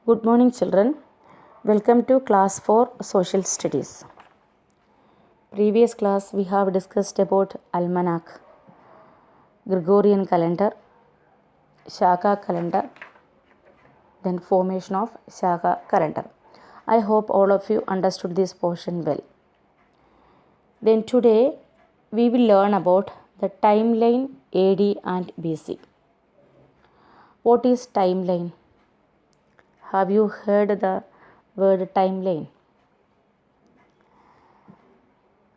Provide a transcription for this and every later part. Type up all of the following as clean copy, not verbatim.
Good morning, children. Welcome to class 4 Social Studies. Previous class we have discussed about almanac, Gregorian calendar, Shaka calendar, then formation of Shaka calendar. I hope all of you understood this portion well. Then today we will learn about the timeline AD and BC. What is timeline? Have you heard the word timeline?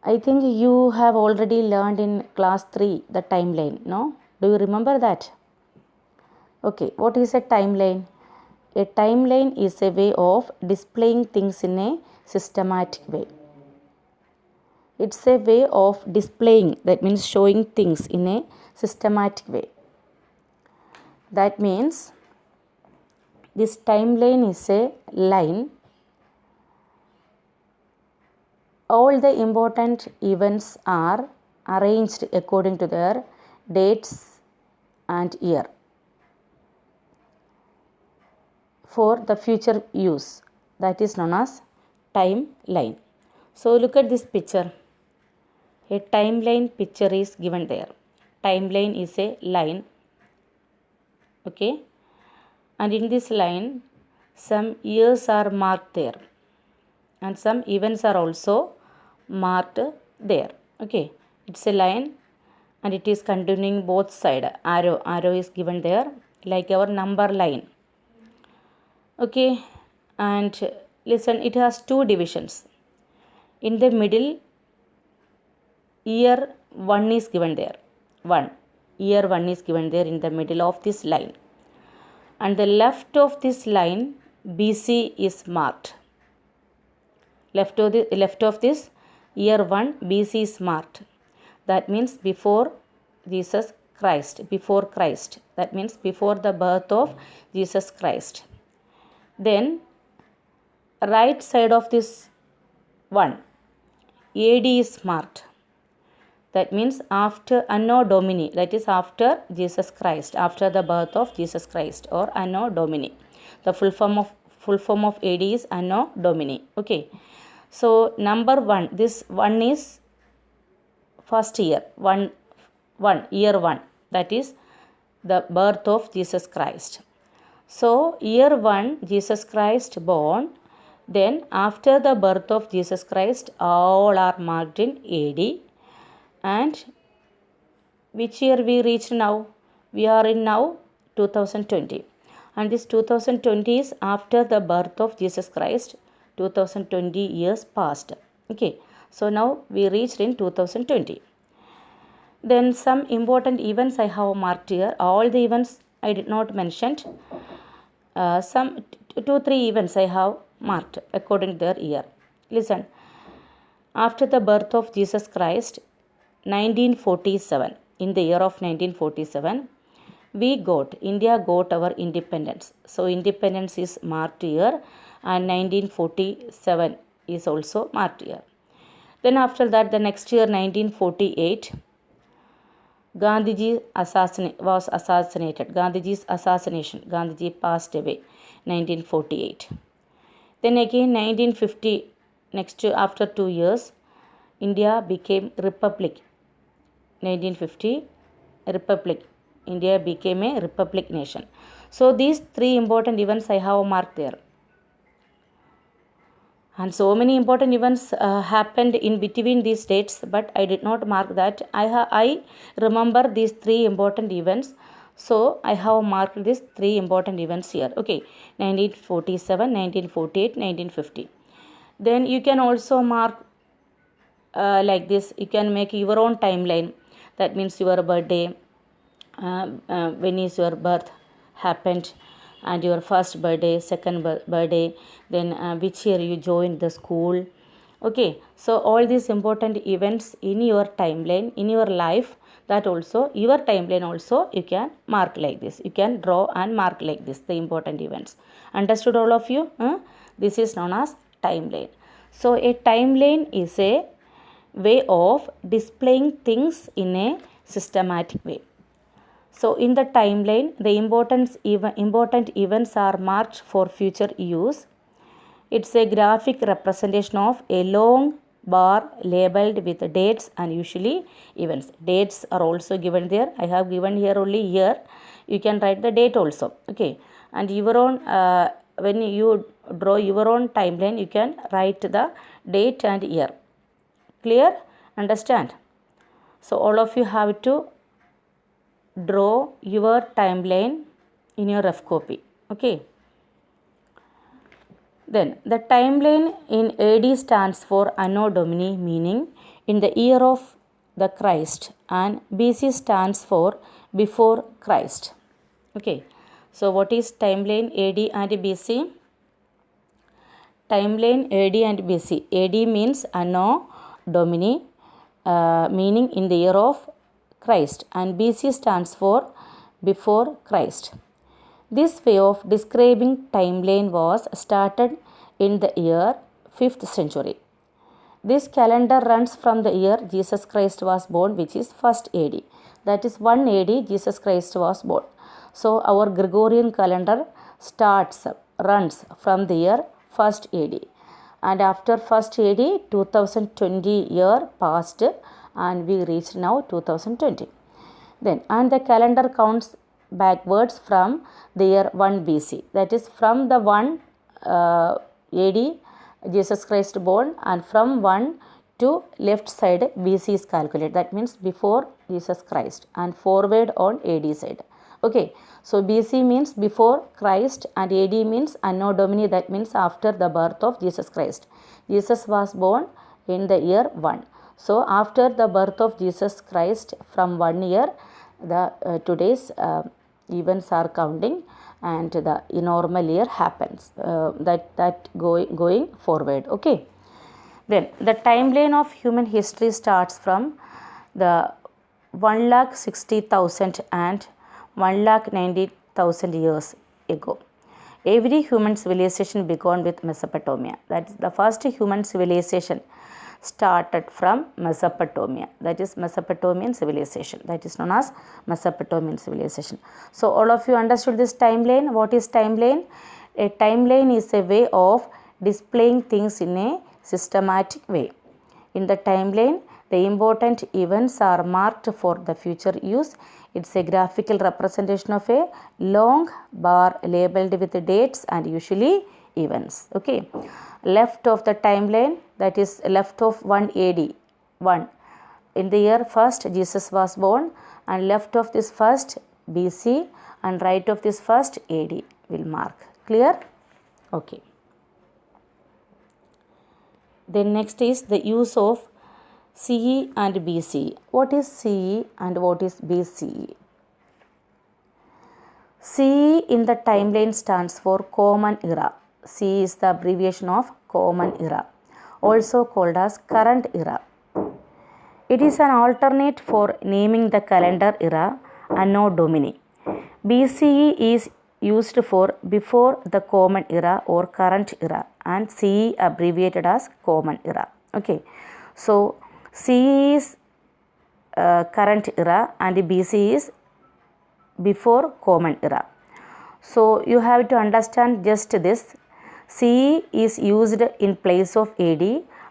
I think you have already learned in class 3 the timeline, no? Do you remember that? Okay, what is a timeline? A timeline is a way of displaying things in a systematic way. It's a way of displaying, that means showing things in a systematic way. That means this timeline is a line. All the important events are arranged according to their dates and year for the future use. That is known as timeline. So look at this picture. A timeline picture is given there. Timeline is a line. Okay. And in this line, some years are marked there. And some events are also marked there. Okay. It's a line and it is continuing both sides. Arrow is given there like our number line. Okay. And listen, it has two divisions. In the middle, year 1 is given there. Year 1 is given there in the middle of this line. And the left of this line, BC is marked. Left of this year 1, BC is marked. That means before Jesus Christ. Before Christ. That means before the birth of Jesus Christ. Then right side of this one, AD is marked. That means after Anno Domini, that is after Jesus Christ, after the birth of Jesus Christ, or Anno Domini. The full form of AD is Anno Domini. Okay. So number 1, this 1 is first year, year 1, that is the birth of Jesus Christ. So year 1, Jesus Christ born. Then after the birth of Jesus Christ, all are marked in AD. And which year we reached now? We are in now 2020. And this 2020 is after the birth of Jesus Christ. 2020 years passed. Okay. So now we reached in 2020. Then some important events I have marked here. All the events I did not mention. Some 2-3 events I have marked according to their year. Listen. After the birth of Jesus Christ, 1947, in the year of 1947, India got our independence. So independence is marked here and 1947 is also marked here. Then after that, the next year, 1948, Gandhiji was assassinated. Gandhiji's assassination. Gandhiji passed away, 1948. Then again, 1950, after 2 years, India became republic. 1950, republic. India became a republic nation. So these 3 important events I have marked there. And so many important events happened in between these dates, but I did not mark that. I remember these 3 important events. So I have marked these 3 important events here. Okay, 1947, 1948, 1950. Then you can also mark like this. You can make your own timeline. That means your birthday, when is your birth happened, and your first birthday, second birthday, then which year you joined the school. Okay, so all these important events in your timeline, in your life, that also your timeline also you can mark like this. You can draw and mark like this, the important events. Understood all of you? This is known as timeline. So a timeline is a way of displaying things in a systematic way. So in the timeline, the important events are marked for future use. It's a graphic representation of a long bar labeled with dates and usually events. Dates are also given there. I have given here only year. You can write the date also. Okay. And your own, when you draw your own timeline, you can write the date and year. Clear? Understand? So all of you have to draw your timeline in your rough copy. Okay. Then the timeline in AD stands for Anno Domini, meaning in the year of the Christ, and BC stands for before Christ. Okay. So what is timeline AD and BC? Timeline AD and BC. AD means Anno Domini, meaning in the year of Christ, and BC stands for before Christ. This way of describing timeline was started in the year 5th century. This calendar runs from the year Jesus Christ was born, which is 1st AD. That is 1 AD Jesus Christ was born. So our Gregorian calendar runs from the year 1st AD. And after 1st AD, 2020 year passed and we reached now 2020. Then, and the calendar counts backwards from the year 1 BC. That is from the 1 AD Jesus Christ born, and from 1 to left side BC is calculated. That means before Jesus Christ, and forward on AD side. Okay. So BC means before Christ and AD means Anno Domini, that means after the birth of Jesus Christ. Jesus was born in the year 1. So after the birth of Jesus Christ, from 1 year, the today's events are counting and the normal year happens, that going forward. Okay. Then the timeline of human history starts from the 1,60,000 and 1,90,000 years ago. Every human civilization began with Mesopotamia. That is the first human civilization started from Mesopotamia. That is Mesopotamian civilization. That is known as Mesopotamian civilization. So all of you understood this timeline. What is timeline? A timeline is a way of displaying things in a systematic way. In the timeline, the important events are marked for the future use. It's a graphical representation of a long bar labeled with dates and usually events. Okay. Left of the timeline, that is left of 1 AD, 1. In the year 1st Jesus was born, and left of this 1st BC and right of this 1st AD will mark. Clear? Okay. Then next is the use of CE and BCE. What is CE and what is BCE? CE in the timeline stands for Common Era. CE is the abbreviation of Common Era, also called as Current Era. It is an alternate for naming the calendar era Anno Domini. BCE is used for before the Common Era or Current Era, and CE abbreviated as Common Era. Okay, so CE is Current Era and BCE is before Common Era. So you have to understand just this. CE is used in place of AD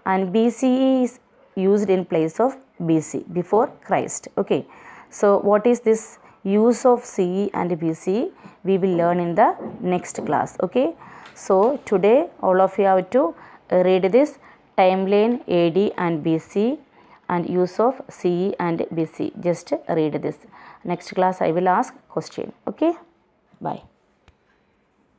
and BCE is used in place of BC, before Christ. Okay. So what is this use of CE and BCE? We will learn in the next class. Okay. So today all of you have to read this timeline AD and BC and use of CE and BC. Just read this. Next class I will ask question. Okay. Bye.